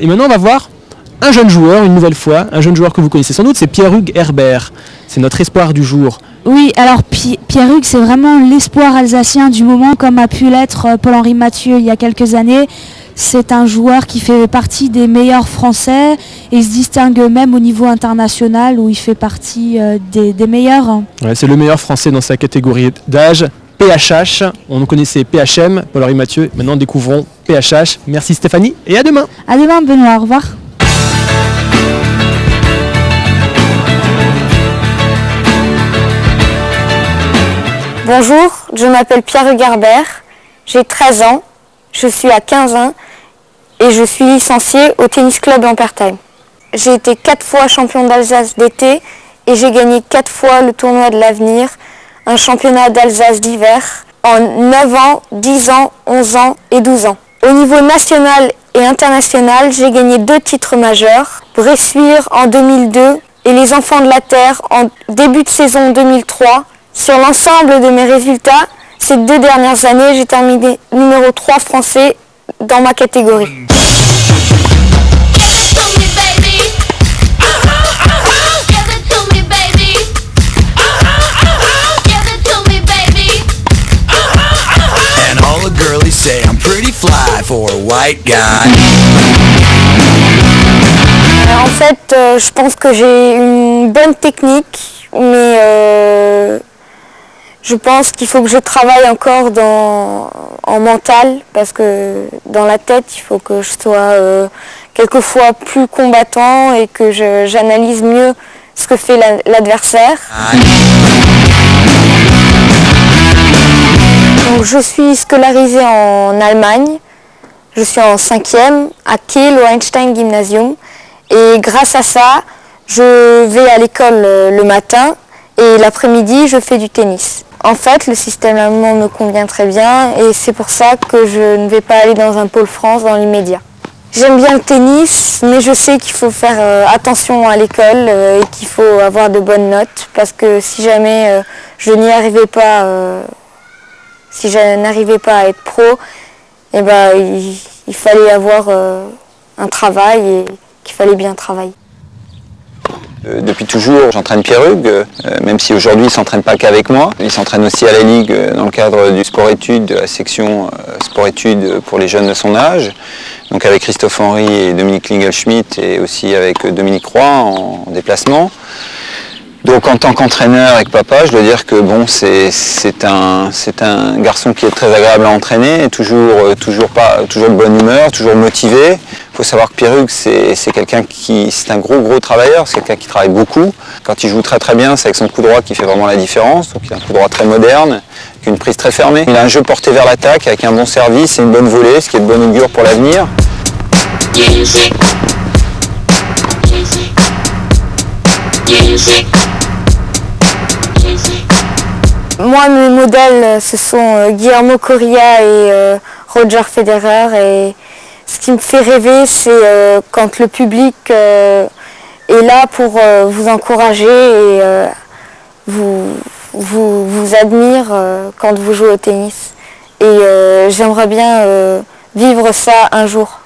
Et maintenant, on va voir un jeune joueur, une nouvelle fois, un jeune joueur que vous connaissez sans doute, c'est Pierre-Hugues Herbert. C'est notre espoir du jour. Oui, alors Pierre-Hugues, c'est vraiment l'espoir alsacien du moment, comme a pu l'être Paul-Henri Mathieu il y a quelques années. C'est un joueur qui fait partie des meilleurs Français et il se distingue même au niveau international où il fait partie des meilleurs. Ouais, c'est le meilleur Français dans sa catégorie d'âge. PHH, on nous connaissait PHM, Paul-Henri Mathieu, maintenant découvrons PHH. Merci Stéphanie et à demain. À demain Benoît, au revoir. Bonjour, je m'appelle Pierre-Hugues Herbert, j'ai 13 ans, je suis à 15 ans et je suis licenciée au Tennis Club Lampertheim. J'ai été 4 fois champion d'Alsace d'été et j'ai gagné 4 fois le tournoi de l'avenir, un championnat d'Alsace d'hiver en 9 ans, 10 ans, 11 ans et 12 ans. Au niveau national et international, j'ai gagné 2 titres majeurs, Bressuire en 2002 et les Enfants de la Terre en début de saison 2003. Sur l'ensemble de mes résultats, ces 2 dernières années, j'ai terminé numéro 3 français dans ma catégorie. En fait, je pense que j'ai une bonne technique, mais je pense qu'il faut que je travaille encore en mental, parce que dans la tête, il faut que je sois quelquefois plus combattant et que j'analyse mieux ce que fait l'adversaire. Donc, je suis scolarisée en Allemagne, je suis en 5e à Kehl au Einstein Gymnasium et grâce à ça, je vais à l'école le matin et l'après-midi, je fais du tennis. En fait, le système allemand me convient très bien et c'est pour ça que je ne vais pas aller dans un pôle France dans l'immédiat. J'aime bien le tennis, mais je sais qu'il faut faire attention à l'école et qu'il faut avoir de bonnes notes parce que si jamais je n'y arrivais pas, si je n'arrivais pas à être pro, eh ben, il fallait avoir un travail et qu'il fallait bien travailler. Depuis toujours, j'entraîne Pierre-Hugues, même si aujourd'hui il ne s'entraîne pas qu'avec moi. Il s'entraîne aussi à la Ligue dans le cadre du sport-études, de la section sport-études pour les jeunes de son âge. Donc avec Christophe Henry et Dominique Lingelschmidt et aussi avec Dominique Roy en déplacement. Donc en tant qu'entraîneur avec papa, je dois dire que bon, c'est un garçon qui est très agréable à entraîner, toujours de bonne humeur, toujours motivé. Il faut savoir que Pierre-Hugues, c'est quelqu'un c'est un gros travailleur, c'est quelqu'un qui travaille beaucoup. Quand il joue très bien, c'est avec son coup droit qui fait vraiment la différence. Donc il a un coup droit très moderne, avec une prise très fermée. Il a un jeu porté vers l'attaque avec un bon service et une bonne volée, ce qui est de bon augure pour l'avenir. Moi, mes modèles, ce sont Guillermo Coria et Roger Federer. Et ce qui me fait rêver, c'est quand le public est là pour vous encourager et vous admire quand vous jouez au tennis. Et j'aimerais bien vivre ça un jour.